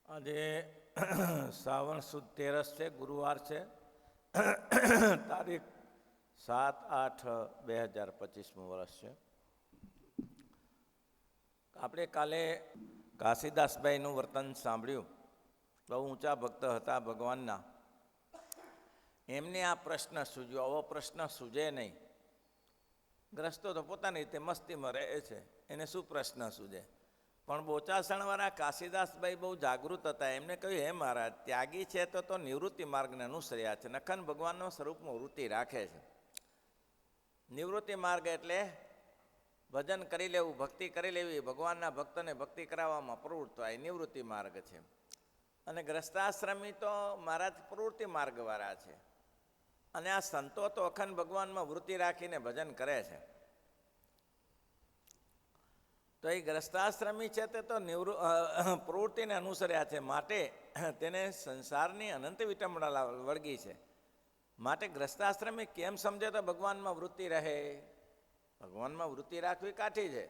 આજે શ્રાવણ સુદ 13 છે, ગુરુવાર છે. તારીખ 7/8/2025 વર્ષ છે. આપણે કાલે ઘાસીદાસભાઈનું વર્તન સાંભળ્યું. બહુ ઊંચા ભક્ત હતા ભગવાનના. એમને આ પ્રશ્ન સૂજ્યો. આવો પ્રશ્ન સૂજે નહીં. ગ્રસ્તો તો પોતાની રીતે મસ્તીમાં રહે છે, એને શું પ્રશ્ન સૂજે? પણ બોચાસણવાળા કાશીદાસભાઈ બહુ જાગૃત હતા. એમને કહ્યું, હે મહારાજ, ત્યાગી છે તો નિવૃત્તિ માર્ગને અનુસર્યા છે. નખન ભગવાનનો સ્વરૂપમાં વૃત્તિ રાખે છે. નિવૃત્તિ માર્ગ એટલે ભજન કરી લેવું, ભક્તિ કરી લેવી, ભગવાનના ભક્તોને ભક્તિ કરાવવામાં પ્રવૃત્ત થાય, નિવૃત્તિ માર્ગ છે. અને ગ્રસ્તાશ્રમી તો મહારાજ પ્રવૃત્તિ માર્ગવાળા છે. અને આ સંતો તો અખંડ ભગવાનમાં વૃત્તિ રાખીને ભજન કરે છે. તો એ ગ્રસ્તાશ્રમી છે તે તો પ્રવૃત્તિને અનુસર્યા છે, માટે તેને સંસારની અનંત વિટંબણા વળગી છે. માટે ગ્રસ્તાશ્રમી કેમ સમજે તો ભગવાનમાં વૃત્તિ રહે? ભગવાનમાં વૃત્તિ રાખવી કાઠી છે.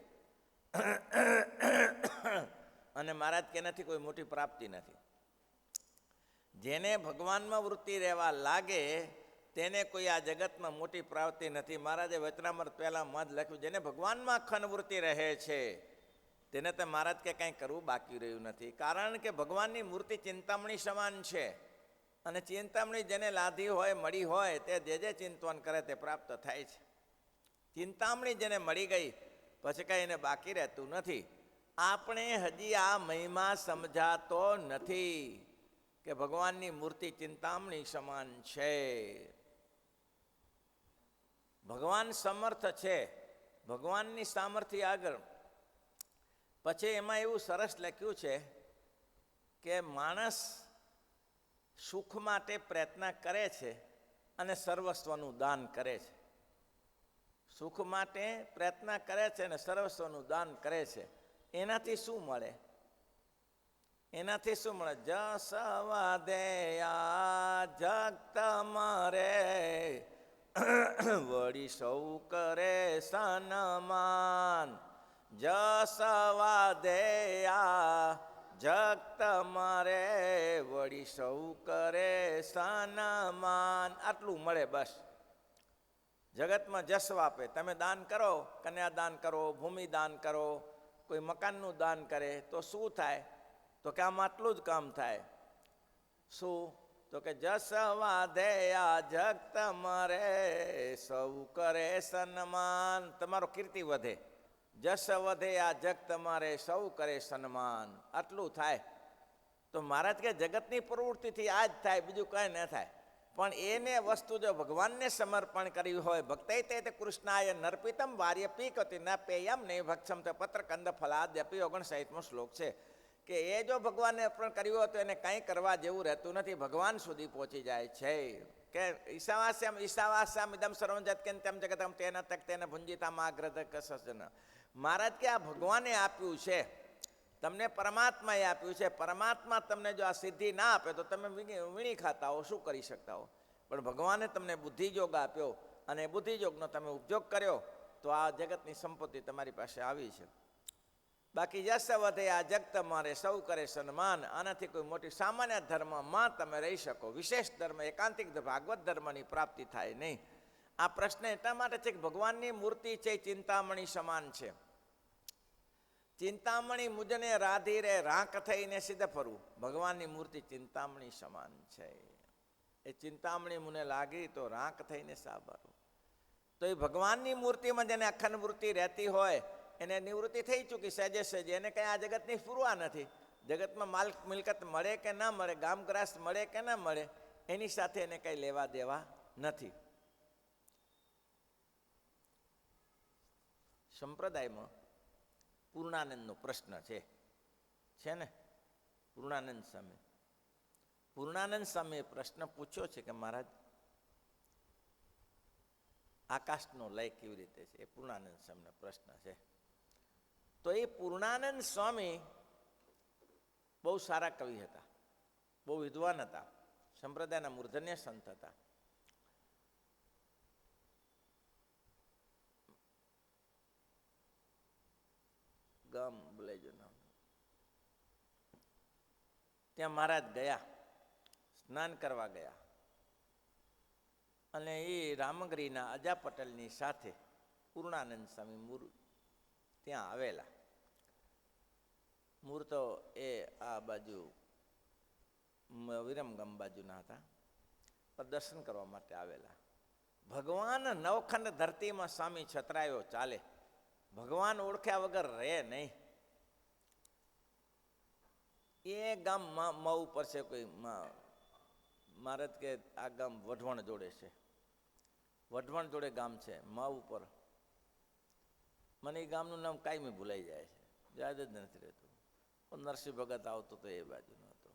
અને મહારાજ કે નથી કોઈ મોટી પ્રાપ્તિ નથી. જેને ભગવાનમાં વૃત્તિ રહેવા લાગે તેને કોઈ આ જગતમાં મોટી પ્રાપ્તિ નથી. મહારાજે વચનામૃત પહેલાં જ લખ્યું, જેને ભગવાનમાં અખંડ વૃત્તિ રહે છે તેને તો મહારાજ કે કંઈ કરવું બાકી રહ્યું નથી. કારણ કે ભગવાનની મૂર્તિ ચિંતામણી સમાન છે. અને ચિંતામણી જેને લાધી હોય, મળી હોય, તે જે ચિંતવન કરે તે પ્રાપ્ત થાય છે. ચિંતામણી જેને મળી ગઈ પછી કંઈ એને બાકી રહેતું નથી. આપણે હજી આ મહિમા સમજાતો નથી કે ભગવાનની મૂર્તિ ચિંતામણી સમાન છે. ભગવાન સમર્થ છે. ભગવાનની સામર્થ્ય આગળ. પછી એમાં એવું સરસ લખ્યું છે કે માણસ સુખ માટે પ્રયત્ન કરે છે અને સર્વસ્વનું દાન કરે છે. સુખ માટે પ્રયત્ન કરે છે અને સર્વસ્વનું દાન કરે છે. એનાથી શું મળે? એનાથી શું મળે? જસ વાદેયા જગત મરે, વળી સૌ કરે સન્માન. જસ વાદેયા જગત મરે, વળી સૌ કરે સન્માન. આટલું મળે બસ. જગતમાં જસ વાપે. તમે દાન કરો, કન્યાદાન કરો, ભૂમિ દાન કરો, કોઈ મકાનનું દાન કરે તો શું થાય? તો કે આમાં આટલું જ કામ થાય. શું? તો કે જસ વાધેયા જગત મરે, સૌ કરે સન્માન. તમારો કીર્તિ વધે. જસ વધે આ જગત મારે, સૌ કરે સન્માન. આટલું થાય. તો મહારાજ કે જગતની પ્રવૃત્તિથી આ જ થાય, બીજું કાંઈ ન થાય. પણ એને વસ્તુ જો ભગવાનને સમર્પણ કર્યું હોય, ભક્તૈ તે કૃષ્ણાય નર્પિતમ વાર્ય પીકતિ ન પેયમ નહીં ભક્ષમ તે પત્ર કંદ ફલાદ્યપી 59મો શ્લોક છે કે એ જો ભગવાનને અર્પણ કર્યું હોય તો એને કંઈ કરવા જેવું રહેતું નથી. ભગવાન સુધી પહોંચી જાય છે. કે ઈશાવાસ્યામ ઇદમ સર્વં જત્કેન તેમ જગતમ તેન તક તેને ભુંજિતામ આગ્રહ કસજન. મહારાજ કે આ ભગવાને આપ્યું છે, તમને પરમાત્માએ આપ્યું છે. પરમાત્મા તમને જો આ સિદ્ધિ ના આપે તો તમે વીણી ખાતા હો, શું કરી શકતા હો? પણ ભગવાને તમને બુદ્ધિયોગ આપ્યો અને બુદ્ધિયોગનો તમે ઉપયોગ કર્યો તો આ જગતની સંપત્તિ તમારી પાસે આવી છે. બાકી યશ વધે આ જગત મારે, સૌ કરે સન્માન. આનાથી કોઈ મોટી સામાન્ય ધર્મમાં તમે રહી શકો. વિશેષ ધર્મ, એકાંતિક ભાગવત ધર્મની પ્રાપ્તિ થાય નહીં. આ પ્રશ્ન એટલા માટે છે કે ભગવાનની મૂર્તિ છે ચિંતામણી સમાન છે. ચિંતામણી મુજને રાધી રે, રાંક થઈને સિદ્ધ ફરવું. ભગવાનની મૂર્તિ ચિંતામણી સમાન છે. એ ચિંતામણી મને લાગી તો રાંક થઈને સાબરવું. તો એ ભગવાનની મૂર્તિમાં જેને અખંડ વૃત્તિ રહેતી હોય એને નિવૃત્તિ થઈ ચૂકી સહેજે સહેજે. એને કંઈ આ જગતની પૂરવા નથી. જગતમાં માલ મિલકત મળે કે ના મળે, ગામગ્રાસ મળે કે ના મળે, એની સાથે એને કંઈ લેવા દેવા નથી. સંપ્રદાયમાં પૂર્ણાનંદનો પ્રશ્ન છે ને? પૂર્ણાનંદ સ્વામી. પૂર્ણાનંદ સ્વામીએ પ્રશ્ન પૂછ્યો છે કે મહારાજ આકાશનો લય કેવી રીતે છે? એ પૂર્ણાનંદ સ્વામીનો પ્રશ્ન છે. તો એ પૂર્ણાનંદ સ્વામી બહુ સારા કવિ હતા, બહુ વિદ્વાન હતા, સંપ્રદાયના મૂર્ધન્ય સંત હતા. ગામ બોલાઈ જો નામ ત્યાં મહારાજ ગયા, સ્નાન કરવા ગયા, અને એ રામગીરીના અજા પટેલની સાથે પૂર્ણાનંદ સ્વામી ત્યાં આવેલા. મૂળ તો એ આ બાજુ વિરમગામ બાજુના હતા, પણ દર્શન કરવા માટે આવેલા. ભગવાન નવખંડ ધરતીમાં સ્વામી છતરાયો ચાલે, ભગવાન ઓળખ્યા વગર રહે નહીં. એ ગામ મા ઉપર છે, કોઈ મહારાજ કે આ ગામ વઢવણ જોડે છે, વઢવણ જોડે ગામ છે મા ઉપર. મને એ ગામનું નામ કાયમી ભૂલાઈ જાય છે, યાદ જ નથી રહેતું. નરસિંહ ભગત આવતો તો એ બાજુનો હતો.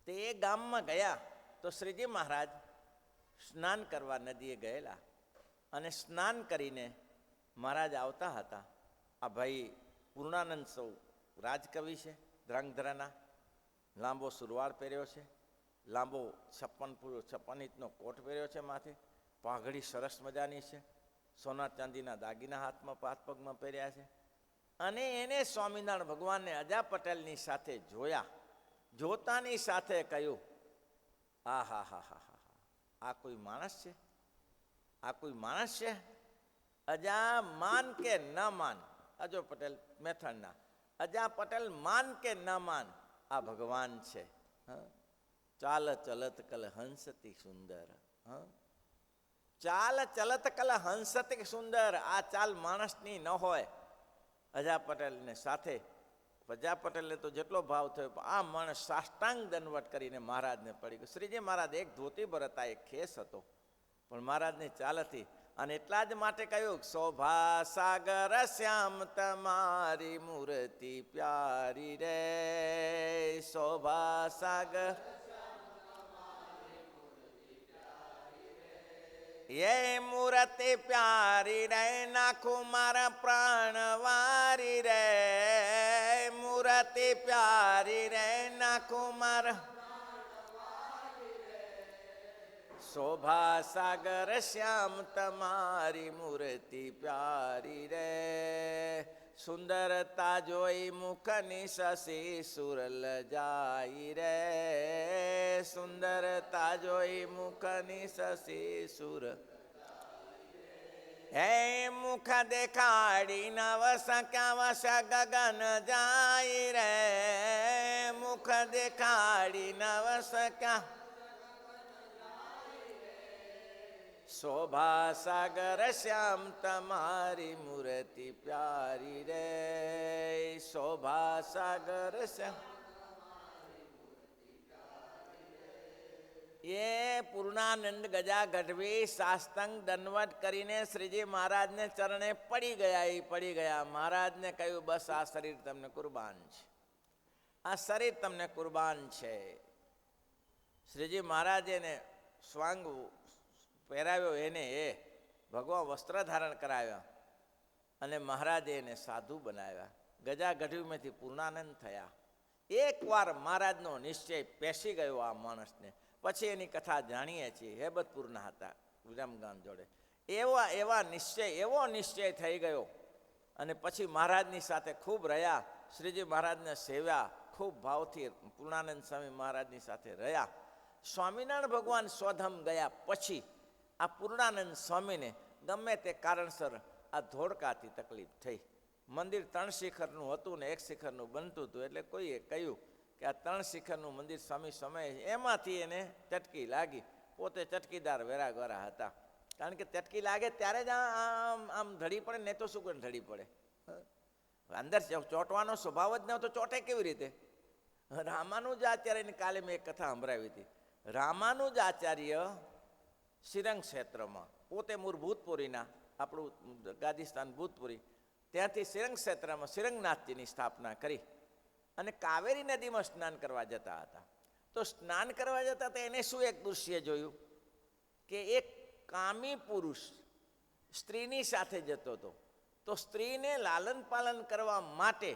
તે એ ગામમાં ગયા તો શ્રીજી મહારાજ સ્નાન કરવા નદીએ ગયેલા, અને સ્નાન કરીને મહારાજ આવતા હતા. આ ભાઈ પૂર્ણાનંદ સૌ રાજકવિ છે, ધ્રાંગધ્રાના, લાંબો સુરવાળ પહેર્યો છે, લાંબો 56 ઇંચનો કોટ પહેર્યો છે, માથે પાઘડી સરસ મજાની છે, સોના ચાંદીના દાગીના હાથમાં હાથ પગમાં પહેર્યા છે. અને એને સ્વામિનારાયણ ભગવાનને અજા પટેલની સાથે જોયા. જોતાની સાથે કહ્યું, આ હા હા હા હા હા, આ કોઈ માણસ છે? આ કોઈ માણસ છે? અજા માન કે ન માન, અજો પટેલ મેથડના, અજા પટેલ માન કે ન માન, આ ભગવાન છે. ચાલ ચલત કલ હંસતી સુંદર, ચાલ ચલત કલ હંસતી સુંદર. આ ચાલ માણસની ન હોય. અજા પટેલને સાથે, અજા પટેલને તો જેટલો ભાવ થયો, આ માણસ સાષ્ટાંગ દંડવટ કરીને મહારાજને પડી ગયો. શ્રીજી મહારાજ એક ધોતી પર હતા, એક ખેસ હતો, પણ મહારાજની ચાલ હતી. અને એટલા જ માટે કહ્યું, શોભા સાગર શ્યામ તમારી મૂર્તિ પ્યારી રે, શોભા સાગર એ મૂર્તિ પ્યારી રે, નાખું મારા પ્રાણ વારી રે, મૂર્તિ પ્યારી રે, નાખું મારા. શોભા સાગર શ્યામ તમારી મૂર્તિ પ્યારી રે, સુંદરતા જોઈ મુખની શશી સુરલ જાય રે, સુંદરતા જોઈ મુખની શશી સુર. હે મુખ દેખાડી નવ ક્યાં વસ ગગન જાય રે, મુખ દેખાડી નવ ક્યાં. શોભા સાગર શ્યામ તમારી મૂર્તિ પ્યારી રે, શોભા સાગર શ્યામ. એ પૂર્ણાનંદ ગજા ગઢવી સાષ્ટાંગ દંડવટ કરીને શ્રીજી મહારાજને ચરણે પડી ગયા. એ પડી ગયા. મહારાજને કહ્યું, બસ આ શરીર તમને કુરબાન છે, આ શરીર તમને કુરબાન છે. શ્રીજી મહારાજે એને સ્વાંગ પહેરાવ્યો, એને એ ભગવા વસ્ત્ર ધારણ કરાવ્યા, અને મહારાજે એને સાધુ બનાવ્યા. ગજા ગઢવીમાંથી પૂર્ણાનંદ થયા. એકવાર મહારાજનો નિશ્ચય પેસી ગયો આ માણસને. પછી એની કથા જાણીએ છીએ, હેબતપુરના હતા વિરમગામ જોડે. એવો નિશ્ચય થઈ ગયો, અને પછી મહારાજની સાથે ખૂબ રહ્યા. શ્રીજી મહારાજને સેવ્યા, ખૂબ ભાવથી પૂર્ણાનંદ સ્વામી મહારાજની સાથે રહ્યા. સ્વામિનારાયણ ભગવાન સ્વધામ ગયા પછી આ પૂર્ણાનંદ સ્વામીને ગમે તે કારણસર આ ધોળકાથી તકલીફ થઈ. મંદિર 3 શિખરનું હતું ને 1 શિખરનું બનતું હતું, એટલે કોઈએ કહ્યું કે આ 3 શિખરનું મંદિર સ્વામી સમયે, એમાંથી એને ચટકી લાગી. પોતે ચટકીદાર વેરાગવારા હતા, કારણ કે ચટકી લાગે ત્યારે જ આમ ઢળી પડે, ને તો શું કરીને ઢળી પડે? અંદર ચોંટવાનો સ્વભાવ જ ન તો ચોંટે કેવી રીતે? રામાનુજાચાર્યની કાલે મેં એક કથા સંભળાવી હતી. રામાનુજાચાર્ય શ્રીરંગ ક્ષેત્રમાં, પોતે મૂળ ભૂતપુરીના, આપણું ગાદીસ્તાન ભૂતપુરી, ત્યાંથી શ્રીરંગ ક્ષેત્રમાં શ્રીરંગનાથજીની સ્થાપના કરી, અને કાવેરી નદીમાં સ્નાન કરવા જતા હતા. તો સ્નાન કરવા જતા હતા, એને શું એક દૃશ્ય જોયું કે એક કામી પુરુષ સ્ત્રીની સાથે જતો હતો. તો સ્ત્રીને લાલન પાલન કરવા માટે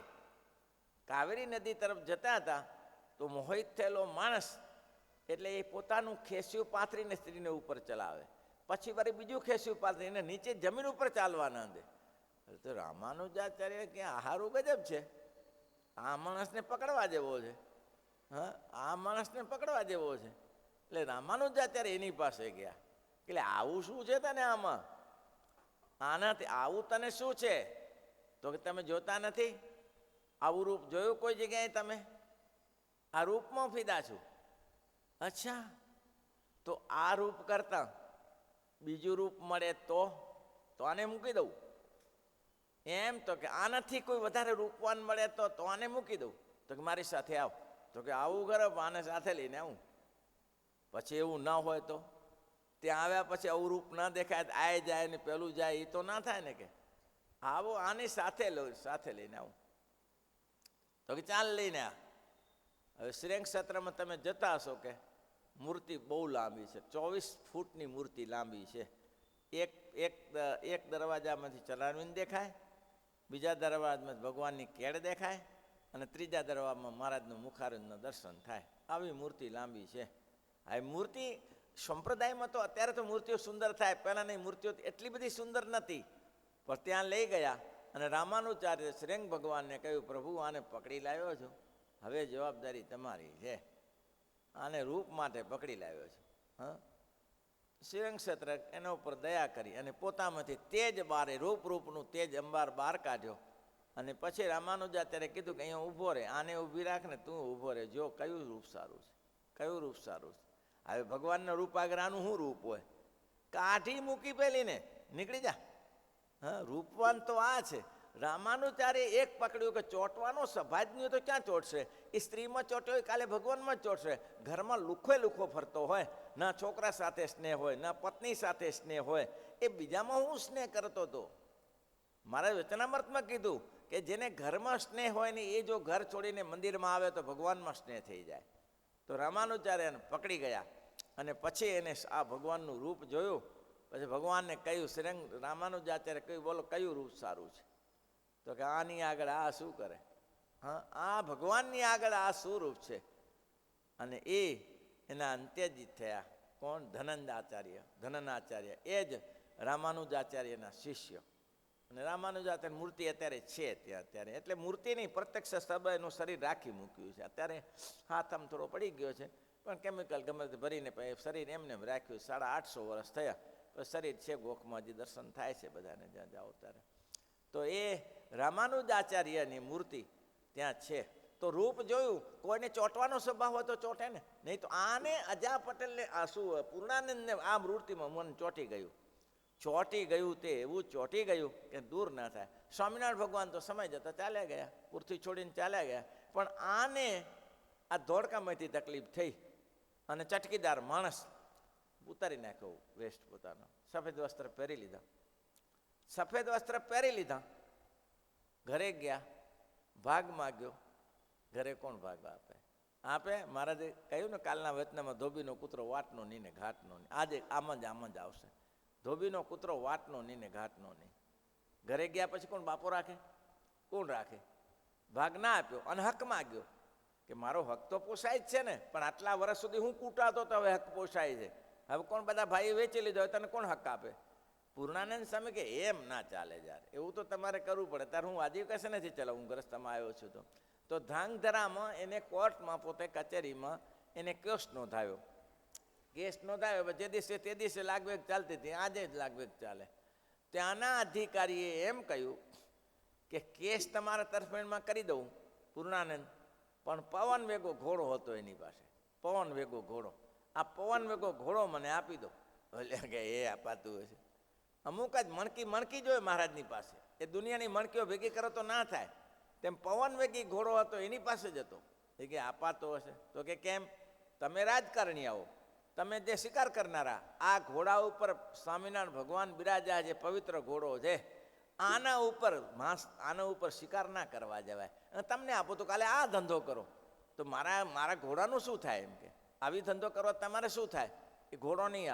કાવેરી નદી તરફ જતા હતા. તો મોહિત થયેલો માણસ એટલે એ પોતાનું ખેસ્યું પાથરીને સ્ત્રીને ઉપર ચલાવે, પછી વળી બીજું ખેસ્યું પાથરીને નીચે જમીન ઉપર ચાલવા ન દે. તો રામાનુજાચાર્ય કે આહારું ગજબ છે. આ માણસને પકડવા જેવો છે, હા આ માણસને પકડવા જેવો છે. એટલે રામાનુજાચાર્ય એની પાસે ગયા, એટલે આવું શું છે તને આમાં, આનાથી આવું તને શું છે? તો કે તમે જોતા નથી, આવું રૂપ જોયું કોઈ જગ્યાએ તમે? આ રૂપમાં ફિદા છું. અચ્છા, તો આ રૂપ કરતા બીજું રૂપ મળે તો આને મૂકી દઉં એમ? તો કે આનાથી કોઈ વધારે રૂપવાન મળે તો આને મૂકી દઉં. તો કે મારી સાથે આવ. તો કે આવું કરો, આને સાથે લઈને આવું. પછી એવું ના હોય તો ત્યાં આવ્યા પછી આવું રૂપ ના દેખાય, આ જાય ને પેલું જાય, એ તો ના થાય ને. કે આવો આની સાથે લઈને આવું. તો કે ચાલ લઈને આ. હવે શ્રેંગ ક્ષેત્રમાં તમે જતા હશો કે મૂર્તિ બહુ લાંબી છે, 24 ફૂટની મૂર્તિ લાંબી છે. એક દરવાજામાંથી ચલાવીને દેખાય, બીજા દરવાજામાં ભગવાનની કેળ દેખાય, અને ત્રીજા દરવાજામાં મહારાજનું મુખારજનું દર્શન થાય. આવી મૂર્તિ લાંબી છે. આ મૂર્તિ સંપ્રદાયમાં તો અત્યારે તો મૂર્તિઓ સુંદર થાય, પહેલાંની મૂર્તિઓ એટલી બધી સુંદર નથી. પણ ત્યાં લઈ ગયા અને રામાનુજાચાર્ય શ્રેંગ ભગવાનને કહ્યું, પ્રભુ આને પકડી લાવ્યો છો, હવે જવાબદારી તમારી છે. આને રૂપ માટે પકડી લાવ્યો છે. હા, શ્રેંગ ક્ષેત્ર એના ઉપર દયા કરી અને પોતામાંથી તેજ બારે રૂપનું તેજ અંબાર બહાર કાઢ્યો. અને પછી રામાનુજાચાર્ય કીધું કે અહીંયા ઊભો રહે, આને ઊભી રાખ ને તું ઊભો રહે, જો કયું રૂપ સારું છે, કયું રૂપ સારું છે. હવે ભગવાનના રૂપ આગળ આનું શું રૂપ હોય? કાઢી મૂકી પેલીને નીકળી જા. હા, રૂપવાન તો આ છે. રામાનુચાર્ય એક પકડ્યું કે ચોંટવાનો સભાજ્ઞ તો ક્યાં ચોંટશે? એ સ્ત્રીમાં ચોંટ્યો હોય, કાલે ભગવાનમાં જ ચોંટશે. ઘરમાં લુખો ફરતો હોય, ના છોકરા સાથે સ્નેહ હોય, ના પત્ની સાથે સ્નેહ હોય, એ બીજામાં હું સ્નેહ કરતો હતો? મારા વચનામૃતમાં કીધું કે જેને ઘરમાં સ્નેહ હોય ને એ જો ઘર છોડીને મંદિરમાં આવે તો ભગવાનમાં સ્નેહ થઈ જાય. તો રામાનુચાર્યને પકડી ગયા અને પછી એને આ ભગવાનનું રૂપ જોયું. પછી ભગવાનને કહ્યું, શ્રેંગ રામાનુજાચાર્ય કહ્યું, બોલો કયું રૂપ સારું છે? તો કે આની આગળ આ શું કરે? હા, આ ભગવાનની આગળ આ શું રૂપ છે? અને એના અંત્યજીત થયા. કોણ? ધનનાચાર્ય. એ જ રામાનુજાચાર્યના શિષ્ય. અને રામાનુજાચાર્ય મૂર્તિ અત્યારે છે ત્યાં અત્યારે, એટલે મૂર્તિની પ્રત્યક્ષ સભાનું શરીર રાખી મૂક્યું છે. અત્યારે હાથ આમ થોડો પડી ગયો છે, પણ કેમિકલ ગમે તે ભરીને શરીર એમને રાખ્યું. 850 વર્ષ થયા, શરીર છે ગોખમાં, હજી દર્શન થાય છે બધાને જ્યાં જાઓ ત્યારે. તો એ રામાનુજાચાર્યની મૂર્તિ ત્યાં છે. તો રૂપ જોયું, કોઈને ચોંટવાનો સ્વભાવ હોય તો ચોંટે ને, નહીં તો આને અજા પટેલને આ શું પૂર્ણાનંદને આ મૂર્તિમાં મન ચોંટી ગયું. તે એવું ચોંટી ગયું કે દૂર ના થાય. સ્વામિનારાયણ ભગવાન તો સમય જતા ચાલ્યા ગયા, પૃથ્વી છોડીને ચાલ્યા ગયા. પણ આને આ ધોળકામાંથી તકલીફ થઈ અને ચટકીદાર માણસ ઉતારી નાખ્યો વેસ્ટ પોતાનો, સફેદ વસ્ત્ર પહેરી લીધા. ઘરે ગયા, ભાગ માગ્યો. ઘરે કોણ ભાગ આપે? મહારાજે કહ્યું ને કાલના વચનામાં, ધોબીનો કૂતરો વાટનો નહીં ને ઘાટનો નહીં. આજે આમ જ આવશે. ધોબીનો કૂતરો વાટનો નહીં ને ઘાટનો નહીં. ઘરે ગયા પછી કોણ બાપો રાખે? કોણ રાખે? ભાગ ના આપ્યો અને હક માગ્યો કે મારો હક તો પોસાય જ છે ને, પણ આટલા વર્ષ સુધી હું કૂટાતો તો હવે હક પોસાય છે. હવે કોણ બધા ભાઈ વેચી લીધો હોય, તને કોણ હક આપે? પૂર્ણાનંદ સ્વામી કે એમ ના ચાલે યાર, એવું તો તમારે કરવું પડે. ત્યારે હું આજીવિકા નથી ચલાવું, હું ગ્રસ્તામાં આવ્યો છું. તો ધાંગધરામાં એને કોર્ટમાં, પોતે કચેરીમાં એને કેસ નોંધાયો. જે દિવસે તે દિવસે લાગવેગ ચાલતી હતી, આજે જ લાગવેગ ચાલે. ત્યાંના અધિકારીએ એમ કહ્યું કે કેસ તમારા તરફેણમાં કરી દઉં પૂર્ણાનંદ, પણ પવન વેગો ઘોડો હતો એની પાસે, પવન વેગો ઘોડો. આ પવન વેગો ઘોડો મને આપી દો. એટલે કે એ અપાતું હશે. અમુક જ મણકી જોઈએ મહારાજની પાસે, એ દુનિયાની મણકીઓ ભેગી કરો તો ના થાય. તેમ પવન વેગી ઘોડો હતો એની પાસે જ હતો. એ કે અપાતો હશે. તો કે કેમ? તમે રાજકારણી આવો, તમે જે શિકાર કરનારા, આ ઘોડા ઉપર સ્વામિનારાયણ ભગવાન બિરાજા, જે પવિત્ર ઘોડો છે, આના ઉપર શિકાર ના કરવા જવાય. અને તમને આપો તો કાલે આ ધંધો કરો તો મારા ઘોડાનું શું થાય? એમ કે આવી ધંધો કરો તમારે શું થાય? એ ઘોડો નહીં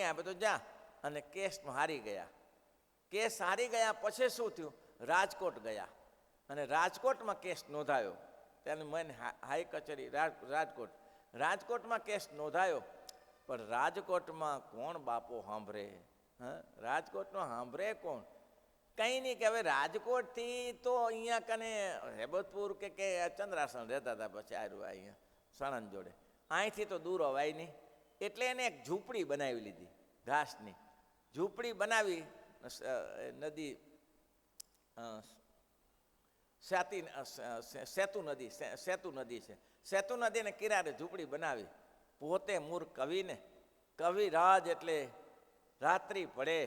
આપે તો જા. અને કેસ હારી ગયા. પછી શું થયું? રાજકોટ ગયા અને રાજકોટમાં કેસ નોંધાયો. ત્યાંની મેન હાઈ કચેરી રાજકોટમાં કેસ નોંધાયો. પણ રાજકોટમાં કોણ બાપો સાંભળે? રાજકોટનો સાંભળે કોણ? કંઈ નહીં કે હવે રાજકોટથી તો અહીંયા કને હેબતપુર કે ચંદ્રાસણ રહેતા હતા, પછી આવ્યું અહીંયા સણંદ જોડે, અહીંથી તો દૂર અવાય નહીં, એટલે એને એક ઝૂંપડી બનાવી લીધી, ઘાસની ઝૂંપડી બનાવી. નદી સેતુ નદી છે, સેતુ નદીને કિનારે ઝૂંપડી બનાવી. પોતે મૂર્ખ કવિને, કવિરાજ એટલે રાત્રિ પડે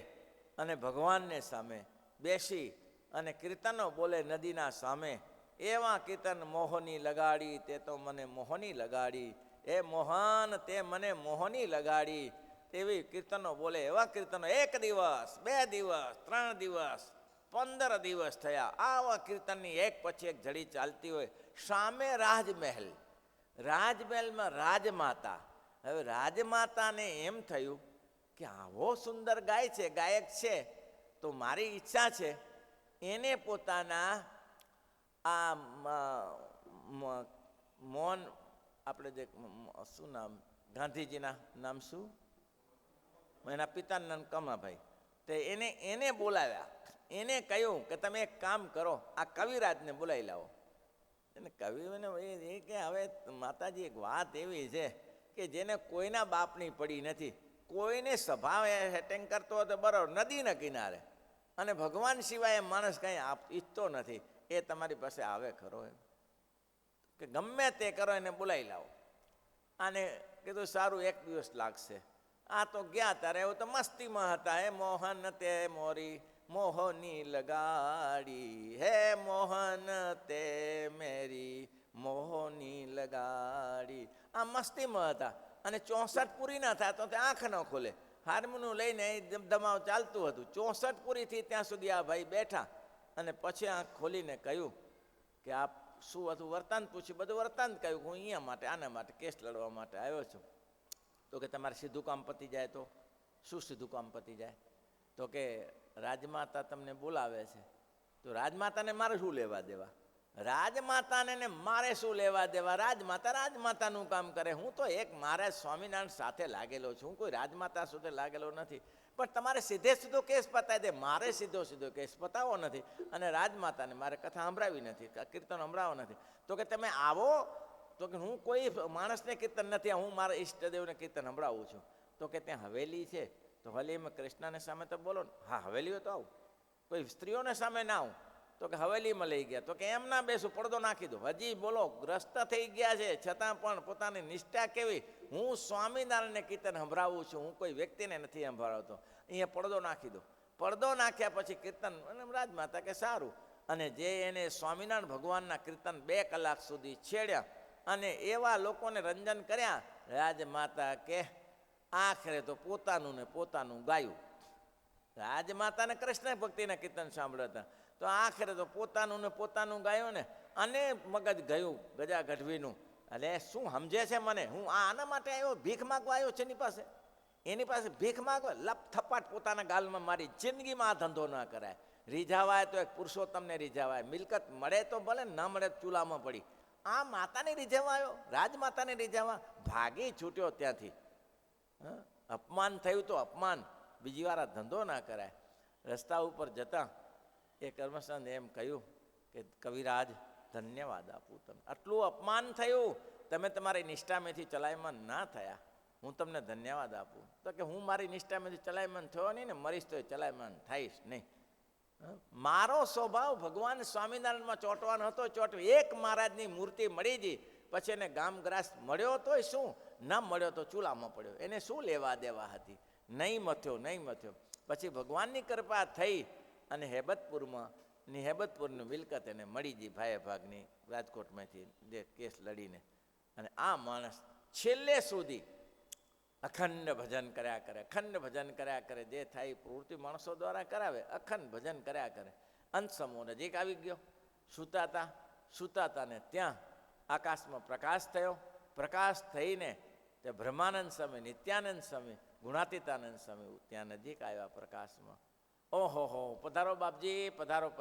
અને ભગવાનને સામે બેસી અને કીર્તનો બોલે નદીના સામે. એવા કીર્તન મોહની લગાડી તે તો મને મોહની લગાડી, એ મોહન તે મને મોહની લગાડી, તેવી કીર્તનો બોલે. એવા કીર્તનો 1 દિવસ 2 દિવસ 3 દિવસ 15 દિવસ થયા. આવા કીર્તનની એક પછી એક જડી ચાલતી હોય. સામે રાજમહેલ, રાજમહેલમાં રાજમાતા. હવે રાજમાતાને એમ થયું કે આવો સુંદર ગાય છે, ગાયક છે, તો મારી ઈચ્છા છે એને પોતાના આ મોહન, આપણે જે શું નામ, ગાંધીજીના નામ શું, એના પિતાનું નામ કમાભાઈ, તે એને બોલાવ્યા. એને કહ્યું કે તમે એક કામ કરો, આ કવિરાજને બોલાવી લાવો. અને કવિને એ કે હવે માતાજી એક વાત એવી છે કે જેને કોઈના બાપની પડી નથી, કોઈને સભા હેટેંગ કરતો હતો બરાબર નદીના કિનારે, અને ભગવાન સિવાય માણસ કંઈ ઈચ્છતો નથી, એ તમારી પાસે આવે ખરો એમ કે ગમે તે કરો એને બોલાવી લાવો. અને કીધું સારું 1 દિવસ લાગશે. આ તો ગયા ત્યારે એવું તો મસ્તીમાં હતા. હે મોહન તે મોરી મોહની લગાડી, હે મોહન તે મેરી મોહની લગાડી, આ મસ્તીમાં હતા. અને 64 પૂરી ના થાય તો તે આંખ ન ખોલે. હાર્મોનિયમ લઈને ધમાવ ચાલતું હતું. 64 પૂરીથી ત્યાં સુધી આ ભાઈ બેઠા, અને પછી આંખ ખોલીને કહ્યું કે આપ શું હતું, વર્તાંત પૂછ્યું, બધું વર્તાંત કહ્યું. હું અહીંયા માટે, આના માટે, કેસ લડવા માટે આવ્યો છું. તો કે તમારે સીધું કામ પતી જાય. તો શું સીધું કામ પતી જાય? તો કે રાજમાતા તમને બોલાવે છે. તો રાજમાતાને મારે શું લેવા દેવા? રાજમાતાને ને મારે શું લેવા દેવા? રાજમાતા રાજમાતાનું કામ કરે. હું તો એક મહારાજ સ્વામિનારાયણ સાથે લાગેલો છું, હું કોઈ રાજમાતા સાથે લાગેલો નથી. પણ તમારે સીધો કેસ પતાવી દે, મારે સીધો કેસ પતાવવો નથી. અને રાજમાતાને મારે કથા સંભળાવી નથી, કીર્તન સંભળાવો નથી. તો કે તમે આવો. તો કે હું કોઈ માણસને કીર્તન નથી, હું મારા ઈષ્ટદેવને કીર્તન સંભળાવું છું. તો કે ત્યાં હવેલી છે, તો હવેલીમાં કૃષ્ણને સામે તો બોલો ને. હા હવેલી હોય તો આવું, કોઈ સ્ત્રીઓને સામે ના આવું. તો કે હવેલીમાં લઈ ગયા. તો કે એમ ના બેસું, પડદો નાખી દો. હજી બોલો ગ્રસ્ત થઈ ગયા છે, છતાં પણ પોતાની નિષ્ઠા કેવી, હું સ્વામિનારાયણને કીર્તન સંભળાવું છું, હું કોઈ વ્યક્તિને નથી સંભળાવતો. અહીંયા પડદો નાખી દો. પડદો નાખ્યા પછી કીર્તન, અને રાજમાતા કે સારું. અને જે એને સ્વામિનારાયણ ભગવાનના કીર્તન 2 કલાક સુધી છેડ્યા અને એવા લોકોને રંજન કર્યા. રાજમાતા કે આખરે તો પોતાનું ને પોતાનું ગાયું. રાજમાતાને કૃષ્ણ ભક્તિના કીર્તન સાંભળ્યા હતા, તો આખરે તો પોતાનું ને પોતાનું ગાયું ને. અને મગજ ગયું ગજા ગઢવીનું. એટલે શું સમજે છે મને? હું આના માટે આવ્યો, ભીખ માગવા આવ્યો છે એની પાસે ભીખ માગવા? લપ થપાટ પોતાના ગાલમાં મારી. જિંદગીમાં આ ધંધો ના કરાય. રીઝાવાય તો એક પુરુષોત્તમને રીઝાવાય. મિલકત મળે તો ભલે, ના મળે ચૂલામાં પડી. આ માતાને રીઝાવા આવ્યો, રાજમાતાને રીઝાવા. ભાગી છૂટ્યો ત્યાંથી. અપમાન થયું તો અપમાન, બીજી વાર આ ધંધો ના કરાય. રસ્તા ઉપર જતા એ કર્મચંદ એમ કહ્યું કે કવિરાજ ધન્યવાદ આપું તમને, આટલું અપમાન થયું, તમે તમારી નિષ્ઠામેથી ચલાયમાન ના થયા, હું તમને ધન્યવાદ આપું. તો કે હું મારી નિષ્ઠામેથી ચલાયમાન થયો નહીં ને, મરીશ તો ચલાયમાન થઈશ નહીં. મારો સ્વભાવ ભગવાન સ્વામિનારાયણમાં ચોંટવાનો હતો, ચોંટવી. એક મહારાજની મૂર્તિ મળી ગઈ, પછી એને ગામગ્રાસ મળ્યો તોય શું, ન મળ્યો તો ચૂલામાં પડ્યો. એને શું લેવા દેવા હતી? નહીં મથ્યો. પછી ભગવાનની કૃપા થઈ અને હેબતપુરની મિલકત એને મળી ગઈ, ભાઈએ ભાગની, રાજકોટમાંથી જે કેસ લડીને. અને આ માણસ છેલ્લે સુધી અખંડ ભજન કર્યા કરે. જે થાય પ્રવૃત્તિ માણસો દ્વારા કરાવે, અખંડ ભજન કર્યા કરે. અંત સમૂહ નજીક આવી ગયો. સૂતા હતા ને ત્યાં આકાશમાં પ્રકાશ થયો. પ્રકાશ થઈને તે બ્રહ્માનંદ સ્વામી, નિત્યાનંદ સ્વામી, ગુણાતીતાનંદ સ્વામી ત્યાં નજીક આવ્યા પ્રકાશમાં. ઓહો પધારો બાપજી, પધારો.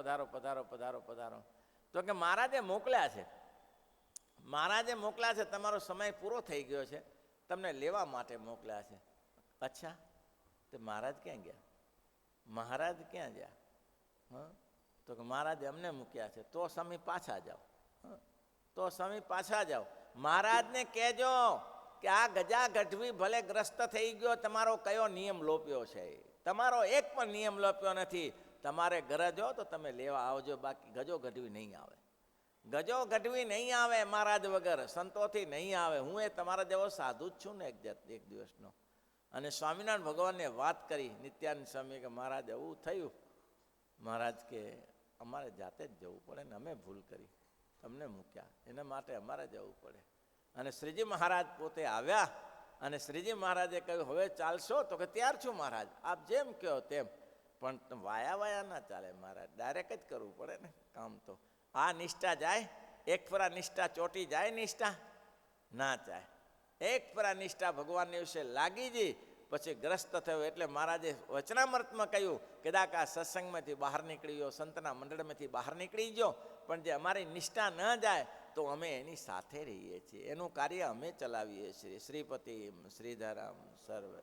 તો કે મહારાજે મોકલ્યા છે, તમારો સમય પૂરો થઈ ગયો છે, તમને લેવા માટે મોકલ્યા છે. અચ્છા, તે મહારાજ ક્યાં ગયા? હા, તો કે મહારાજે અમને મૂક્યા છે, તો સ્વામી પાછા જાઓ. હા, તો સ્વામી પાછા જાઓ. મહારાજને કહેજો કે આ ગજા ગઢવી ભલે ગ્રસ્ત થઈ ગયો, તમારો કયો નિયમ લોપ્યો છે? તમારો એક પણ નિયમ લોપ્યો નથી. તમારે ગરજ હો તો તમે લેવા આવજો, બાકી ગજો ગઢવી નહીં આવે. ગજો ગઢવી નહીં આવે મહારાજ વગર, સંતોથી નહીં આવે. હું એ તમારા જેવો સાધુ જ છું ને એક દિવસનો. અને સ્વામિનારાયણ ભગવાનને વાત કરી નિત્યાનંદ સ્વામી કે મહારાજ એવું થયું. મહારાજ કે અમારે જાતે જ જવું પડે ને, અમે ભૂલ કરી, તમને મૂક્યા, એના માટે અમારે જવું પડે. અને શ્રીજી મહારાજ પોતે આવ્યા અને શ્રીજી મહારાજે કહ્યું હવે ચાલશો? તો કે ત્યાર છું મહારાજ, આપ જેમ કહો તેમ. પણ વાયા ના ચાલે મહારાજ, ડાયરેક્ટ જ કરવું પડે ને કામ. તો આ નિષ્ઠા જાય? એક ફરા નિષ્ઠા ચોટી જાય? નિષ્ઠા ના જાય. એક ફરા નિષ્ઠા ભગવાનની વિશે લાગી ગઈ પછી ગ્રસ્ત થયો. એટલે મહારાજે વચનામૃતમાં કહ્યું કે દાક આ સત્સંગમાંથી બહાર નીકળી ગયો, સંતના મંડળમાંથી બહાર નીકળી ગયો, પણ જે અમારી નિષ્ઠા ન જાય તો અમે એની સાથે રહીએ છીએ, એનું કાર્ય અમે ચલાવીએ છીએ. શ્રીપતિ શ્રીધરમ સર્વ.